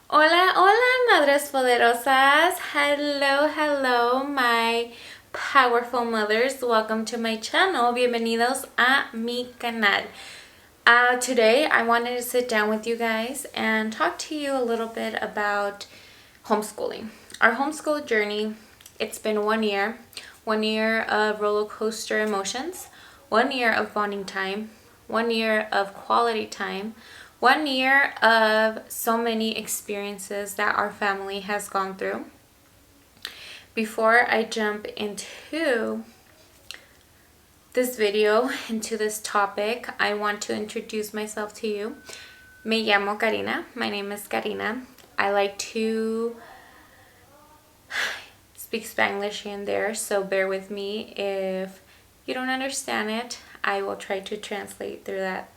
Hola, hola, Madres Poderosas. Hello, hello, my powerful mothers. Welcome to my channel. Bienvenidos a mi canal. Today, I wanted to sit down with you guys and talk to you a little bit about homeschooling. Our homeschool journey, it's been 1 year of roller coaster emotions, 1 year of bonding time, 1 year of quality time, 1 year of so many experiences that our family has gone through. Before I jump into this video, into this topic, I want to introduce myself to you. Me llamo Karina. My name is Karina. I like to speak Spanglish here and there, so bear with me if you don't understand it. I will try to translate throughout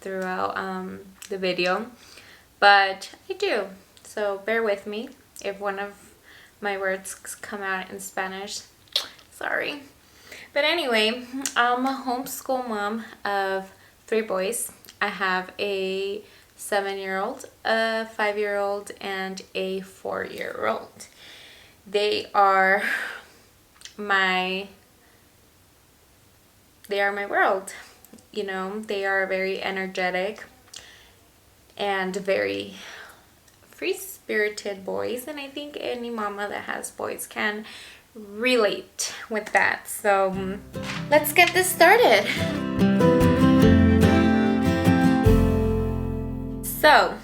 the video, but I do, so bear with me if one of my words come out in Spanish. Sorry. But anyway, I'm a homeschool mom of 3 boys. I have a 7-year-old, a 5-year-old, and a 4-year-old. They are my world. You know, they are very energetic and very free-spirited boys, and I think any mama that has boys can relate with that. So let's get this started. So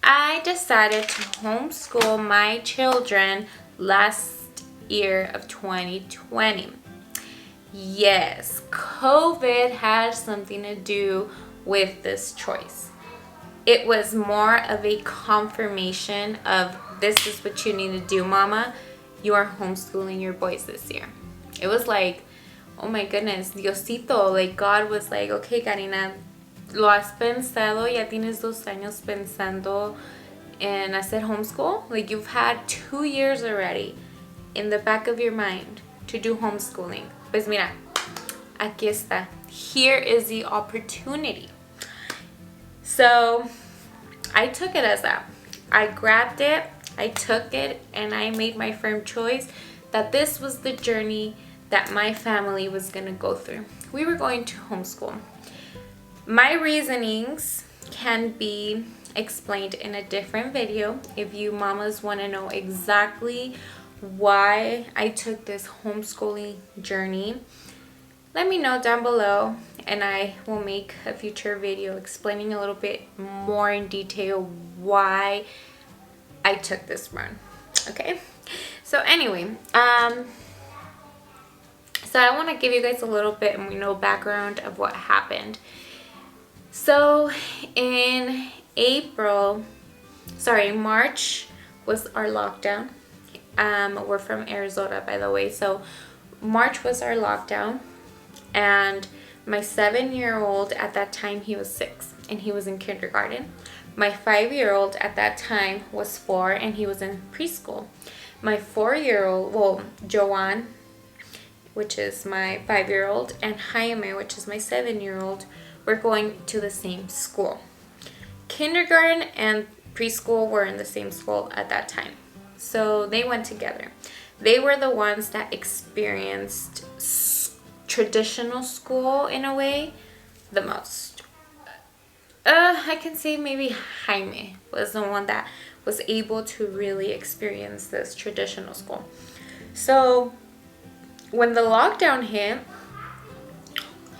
I decided to homeschool my children last year of 2020. Yes, COVID had something to do with this choice. It was more of a confirmation of, this is what you need to do, mama. You are homeschooling your boys this year. It was like, oh my goodness, Diosito, like God was like, okay, Karina, lo has pensado, ya tienes 2 años pensando en hacer homeschool. Like, you've had 2 years already in the back of your mind to do homeschooling. Pues mira, aquí está. Here is the opportunity. So I took it as that. I grabbed it, I took it, and I made my firm choice that this was the journey that my family was going to go through. We were going to homeschool. My reasonings can be explained in a different video. If you mamas want to know exactly why I took this homeschooling journey, let me know down below, and I will make a future video explaining a little bit more in detail why I took this run. Okay, so anyway, so I want to give you guys a little bit, background of what happened. So in March was our lockdown. We're from Arizona, by the way, so March was our lockdown, and my 7-year-old at that time, he was 6 and he was in kindergarten. My 5-year-old at that time was 4 and he was in preschool. My 4-year-old, Joanne, which is my 5-year-old, and Jaime, which is my 7-year-old, were going to the same school. Kindergarten and preschool were in the same school at that time. So they went together. They were the ones that experienced traditional school in a way the most. I can say maybe Jaime was the one that was able to really experience this traditional school. So when the lockdown hit,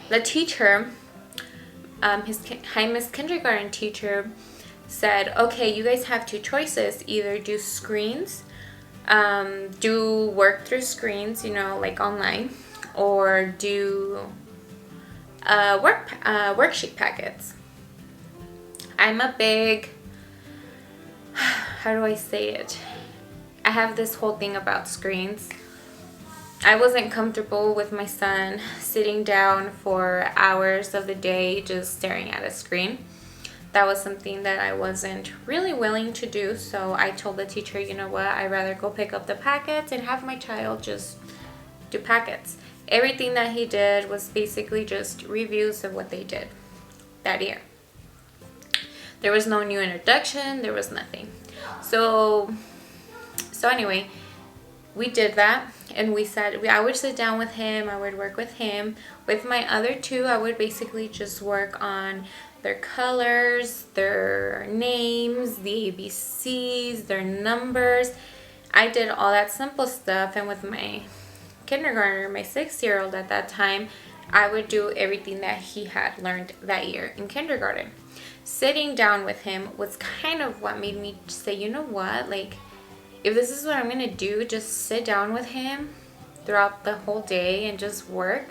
the teacher, Jaime's kindergarten teacher, said, okay, you guys have 2 choices. Either do screens, do work through screens, like online, or do worksheet packets. I'm a big, how do I say it? I have this whole thing about screens. I wasn't comfortable with my son sitting down for hours of the day just staring at a screen. That was something that I wasn't really willing to do, so I told the teacher, you know what, I'd rather go pick up the packets and have my child just do packets. Everything that he did was basically just reviews of what they did that year. There was no new introduction, there was nothing. So anyway, we did that, and I would sit down with him, I would work with him. With my other two, I would basically just work on their colors, their names, the ABCs, their numbers. I did all that simple stuff. And with my kindergartner, my 6-year-old at that time, I would do everything that he had learned that year in kindergarten. Sitting down with him was kind of what made me say, you know what, like, if this is what I'm gonna do, just sit down with him throughout the whole day and just work.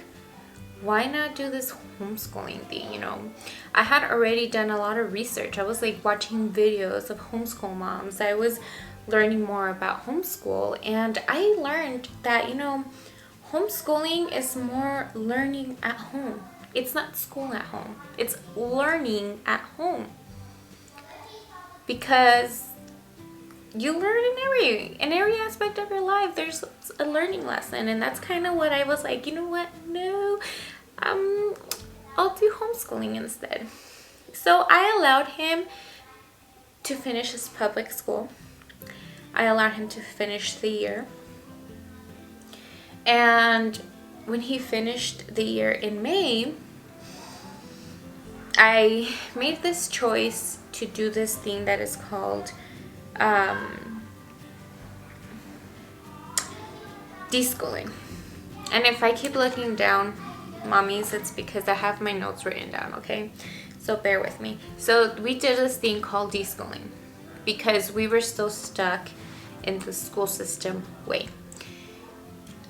Why not do this homeschooling thing, you know? I had already done a lot of research. I was like watching videos of homeschool moms. I was learning more about homeschool, and I learned that, you know, homeschooling is more learning at home. It's not school at home. It's learning at home. Because you learn in every aspect of your life. There's a learning lesson, and that's kind of what I was like, you know what? No, I'll do homeschooling instead. So I allowed him to finish his public school. I allowed him to finish the year. And when he finished the year in May, I made this choice to do this thing that is called deschooling. And if I keep looking down, mommies, it's because I have my notes written down, okay? So bear with me. So we did this thing called deschooling because we were still stuck in the school system way.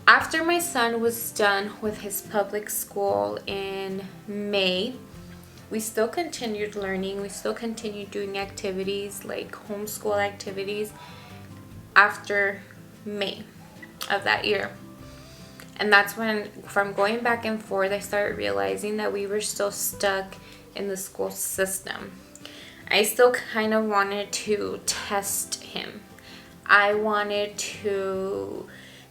After my son was done with his public school in May, we still continued learning. We still continued doing activities like homeschool activities after May of that year. And that's when, from going back and forth, I started realizing that we were still stuck in the school system. I still kind of wanted to test him. I wanted to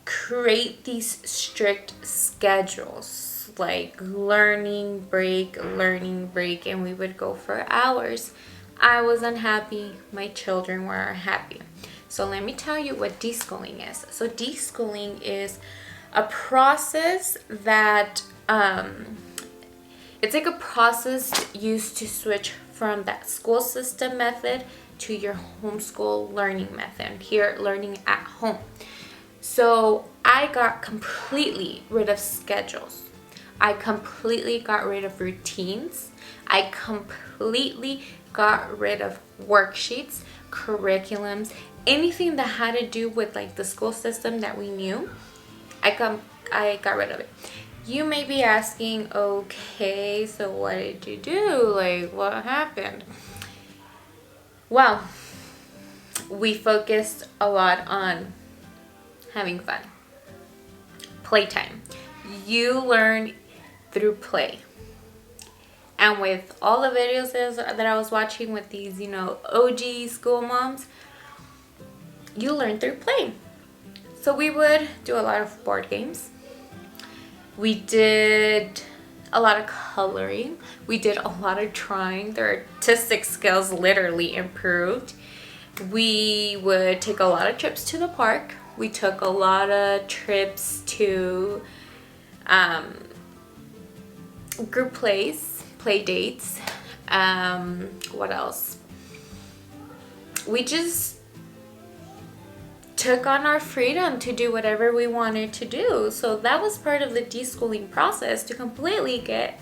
create these strict schedules, like learning break, and we would go for hours. I was unhappy. My children were happy. So let me tell you what deschooling is. So deschooling is a process that it's like a process used to switch from that school system method to your homeschool learning method, here learning at home. So I got completely rid of schedules. I completely got rid of routines. I completely got rid of worksheets, curriculums, anything that had to do with like the school system that we knew. I got rid of it. You may be asking, okay, so what did you do? Like, what happened? Well, we focused a lot on having fun. Playtime. You learn through play. And with all the videos that I was watching with these, you know, OG school moms, you learn through play. So we would do a lot of board games. We did a lot of coloring. We did a lot of drawing. Their artistic skills literally improved. We would take a lot of trips to the park. We took a lot of trips to group plays, play dates. What else? We just took on our freedom to do whatever we wanted to do. So that was part of the deschooling process, to completely get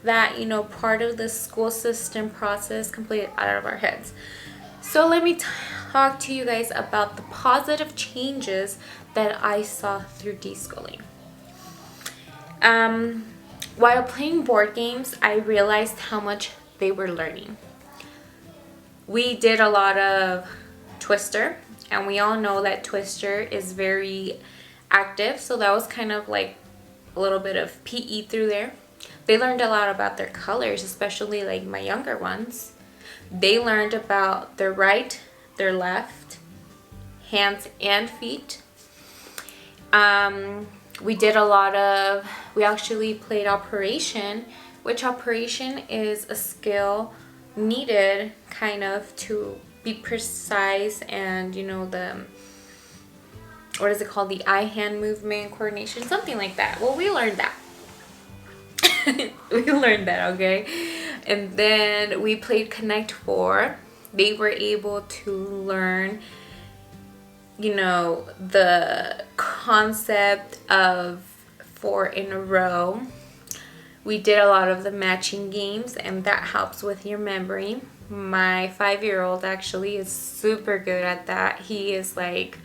that, you know, part of the school system process completely out of our heads. So let me talk to you guys about the positive changes that I saw through deschooling. While playing board games, I realized how much they were learning. We did a lot of Twister, and we all know that Twister is very active, so that was kind of like a little bit of PE through there. They learned a lot about their colors, especially like my younger ones. They learned about their right, their left, hands and feet. We actually played Operation, which Operation is a skill needed kind of to be precise, and you know, the, what is it called, the eye hand movement coordination, something like that. Well, we learned that. We learned that, okay? And then we played Connect 4. They were able to learn, you know, the concept of 4 in a row. We did a lot of the matching games, and that helps with your memory. My 5-year-old actually is super good at that. He is like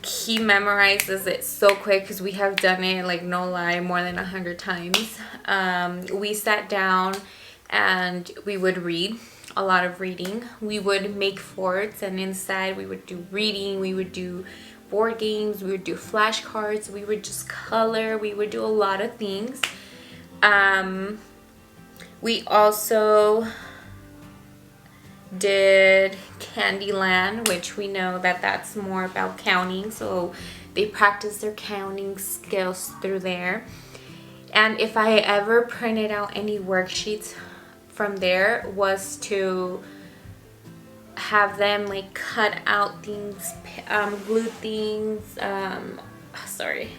he memorizes it so quick, because we have done it, like, no lie, more than 100 times. We sat down and we would read, a lot of reading. We would make forts, and inside we would do reading, we would do board games, we would do flashcards, we would just color, we would do a lot of things. We also did Candyland, which we know that that's more about counting, so they practice their counting skills through there. And if I ever printed out any worksheets from there, was to have them like cut out things, glue things. Sorry,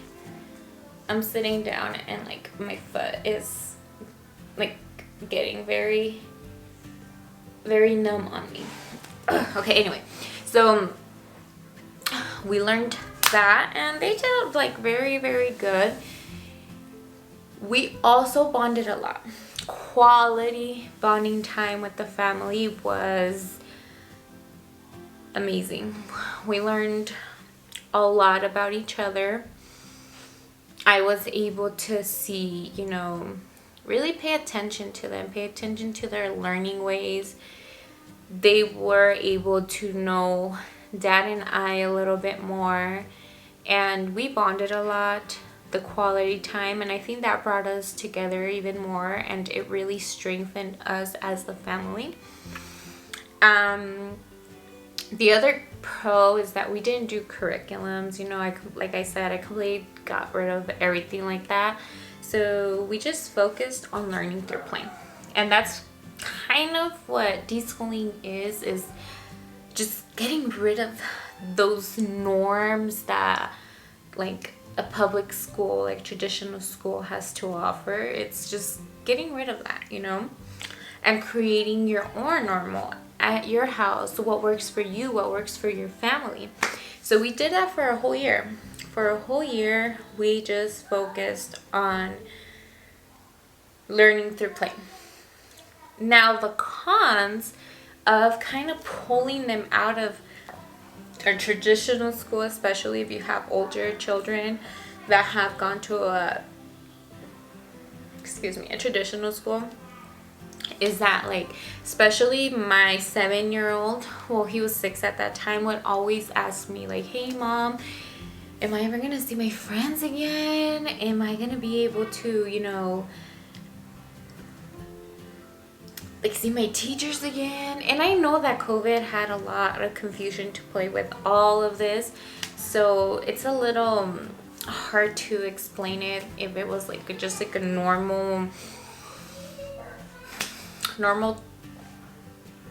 I'm sitting down and like my foot is like getting very numb on me. Okay, anyway, so we learned that, and they did like very good. We also bonded a lot. Quality bonding time with the family was amazing. We learned a lot about each other. I was able to see, you know, really pay attention to them, pay attention to their learning ways. They were able to know Dad and I a little bit more, and we bonded a lot. The quality time, and I think that brought us together even more, and it really strengthened us as a family. The other pro is that we didn't do curriculums. You know, like I said, I completely got rid of everything like that. So we just focused on learning through play. And that's kind of what deschooling is just getting rid of those norms that like a public school, like traditional school, has to offer. It's just getting rid of that, you know, and creating your own normal at your house. What works for you, what works for your family. So we did that for a whole year. For a whole year, we just focused on learning through play. Now, the cons of kind of pulling them out of a traditional school, especially if you have older children that have gone to a traditional school, is that like, especially my 7-year-old, well, he was 6 at that time, would always ask me like, hey Mom, am I ever gonna see my friends again? Am I gonna be able to, you know, like see my teachers again? And I know that COVID had a lot of confusion to play with all of this, so it's a little hard to explain it if it was like just like a normal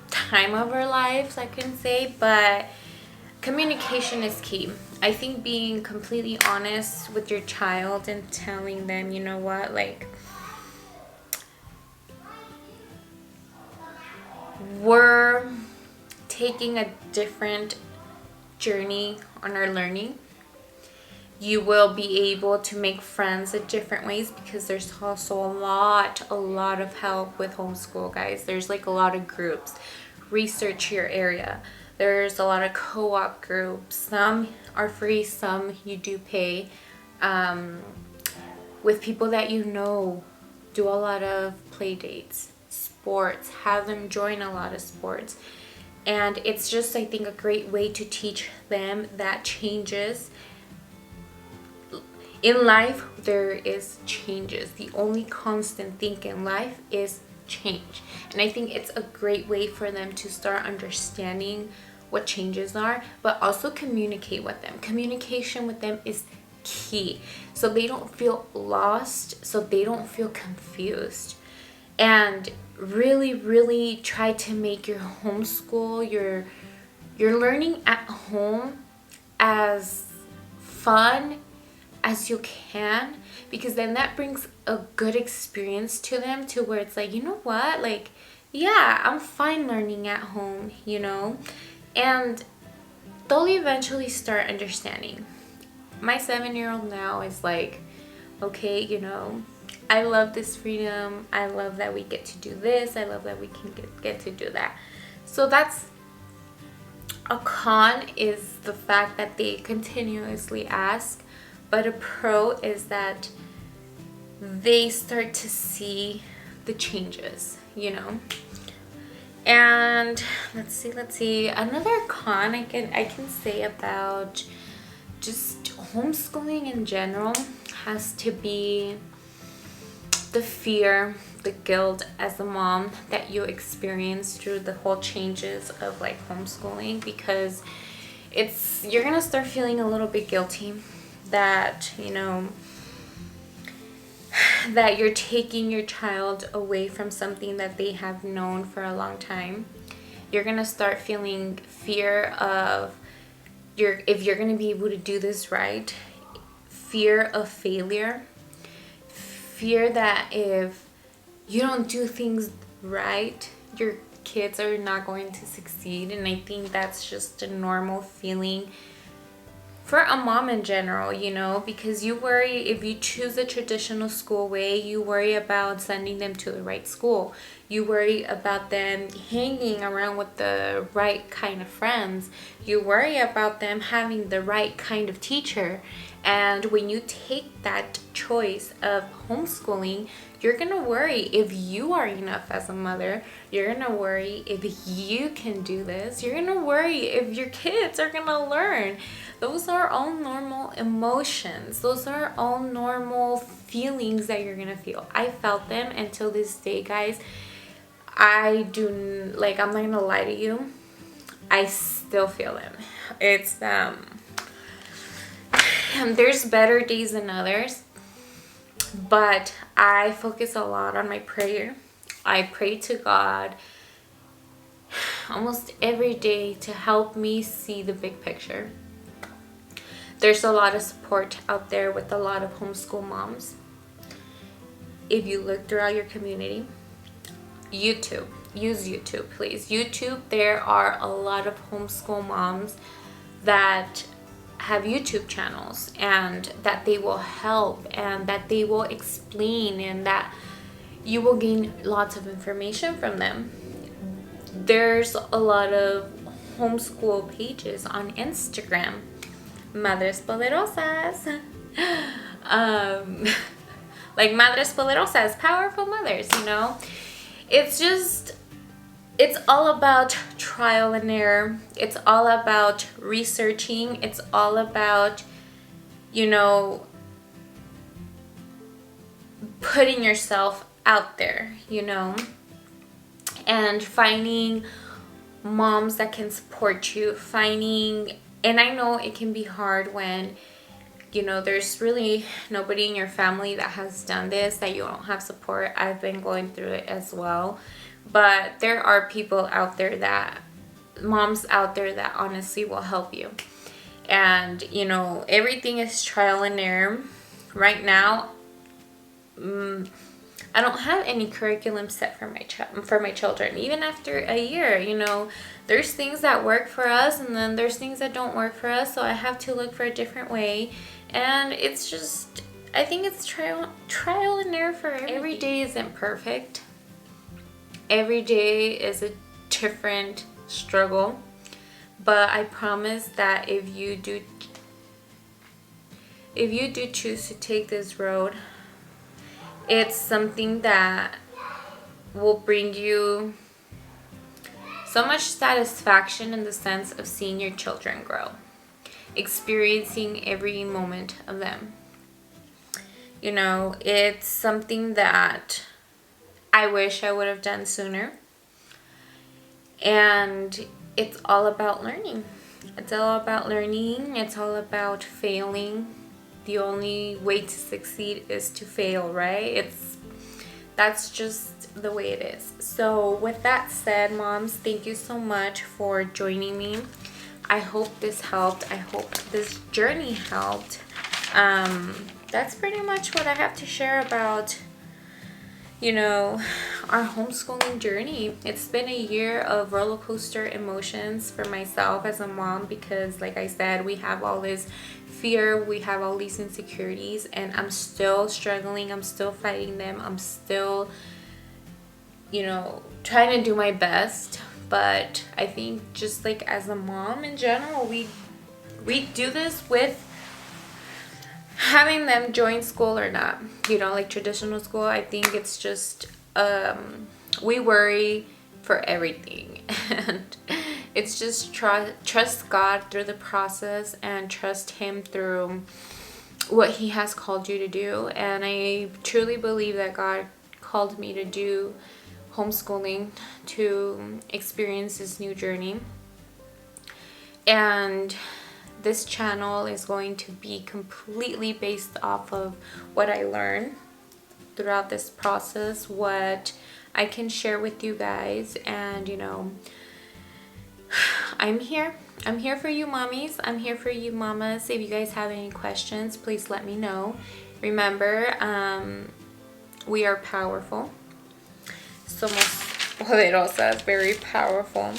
time of our lives, I can say. But communication is key. I think being completely honest with your child and telling them, you know what, like, we're taking a different journey on our learning. You will be able to make friends in different ways, because there's also a lot of help with homeschool, guys. There's like a lot of groups. Research your area. There's a lot of co-op groups. Some are free, some you do pay. With people that you know, do a lot of play dates, sports, have them join a lot of sports. And it's just, I think, a great way to teach them that changes. In life, there is changes. The only constant thing in life is change. And I think it's a great way for them to start understanding what changes are, but also communicate with them. Communication with them is key, so they don't feel lost, so they don't feel confused. And really try to make your homeschool, your learning at home, as fun as you can, because then that brings a good experience to them, to where it's like, you know what, like, yeah, I'm fine learning at home, you know. And they'll eventually start understanding. My 7-year-old now is like, okay, you know, I love this freedom. I love that we get to do this. I love that we can get to do that. So that's a con, is the fact that they continuously ask. But a pro is that they start to see the changes, you know. And let's see. Another con I can say about just homeschooling in general has to be the fear, the guilt as a mom that you experience through the whole changes of like homeschooling, because you're gonna start feeling a little bit guilty that, you know, that you're taking your child away from something that they have known for a long time. You're gonna start feeling fear of if you're gonna be able to do this right, fear of failure, fear that if you don't do things right, your kids are not going to succeed. And I think that's just a normal feeling for a mom in general, you know, because you worry if you choose a traditional school way, you worry about sending them to the right school. You worry about them hanging around with the right kind of friends. You worry about them having the right kind of teacher. And when you take that choice of homeschooling, you're going to worry if you are enough as a mother. You're going to worry if you can do this. You're going to worry if your kids are going to learn. Those are all normal emotions. Those are all normal feelings that you're going to feel. I felt them until this day, guys. I'm not going to lie to you. I still feel them. It's, there's better days than others, but I focus a lot on my prayer. I pray to God almost every day to help me see the big picture. There's a lot of support out there with a lot of homeschool moms. If you look throughout your community, use YouTube, please. YouTube, there are a lot of homeschool moms that have YouTube channels, and that they will help, and that they will explain, and that you will gain lots of information from them. There's a lot of homeschool pages on Instagram, Madres Poderosas, like Madres Poderosas, powerful mothers, you know. It's all about trial and error. It's all about researching. It's all about, you know, putting yourself out there, you know, and finding moms that can support you, and I know it can be hard when, you know, there's really nobody in your family that has done this, that you don't have support. I've been going through it as well. But there are people out there, moms out there that honestly will help you. And, you know, everything is trial and error. Right now, I don't have any curriculum set for my children. Even after a year, you know, there's things that work for us, and then there's things that don't work for us. So I have to look for a different way. And it's just, I think it's trial and error for everything. Every day isn't perfect. Every day is a different struggle, but I promise that if you do choose to take this road, it's something that will bring you so much satisfaction, in the sense of seeing your children grow, experiencing every moment of them. You know, it's something that I wish I would have done sooner. And it's all about learning. It's all about learning. It's all about failing. The only way to succeed is to fail, right? that's just the way it is. So with that said, moms, thank you so much for joining me. I hope this helped. I hope this journey helped. That's pretty much what I have to share about, our homeschooling journey. It's been a year of roller coaster emotions for myself as a mom because, like I said, we have all this fear, we have all these insecurities, and I'm still struggling. I'm still fighting them. I'm still, trying to do my best. But I think just like as a mom in general, we do this with having them join school or not, like traditional school. I think it's just we worry for everything, and it's just trust God through the process and trust him through what he has called you to do. And I truly believe that God called me to do homeschooling, to experience this new journey. And this channel is going to be completely based off of what I learn throughout this process, what I can share with you guys. And I'm here for you mommies. I'm here for you mamas. If you guys have any questions, please let me know. Remember, we are powerful. Somos poderosas, very powerful.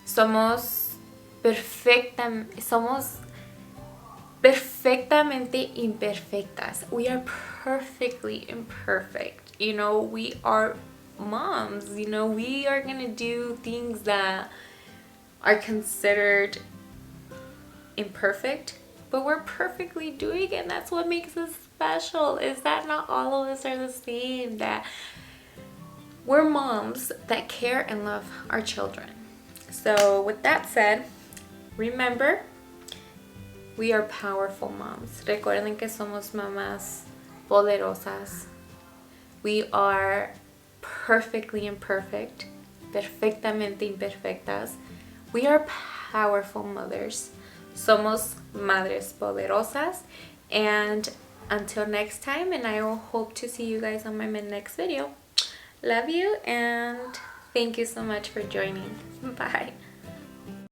Somos perfectamente imperfectas. We are perfectly imperfect. We are moms. We are gonna do things that are considered imperfect, but we're perfectly doing it, and that's what makes us special, is that not all of us are the same, that we're moms that care and love our children. So with that said, remember, we are powerful moms. Recuerden que somos mamás poderosas. We are perfectly imperfect, perfectamente imperfectas. We are powerful mothers. Somos madres poderosas. And until next time, and I will hope to see you guys on my next video. Love you, and thank you so much for joining. Bye.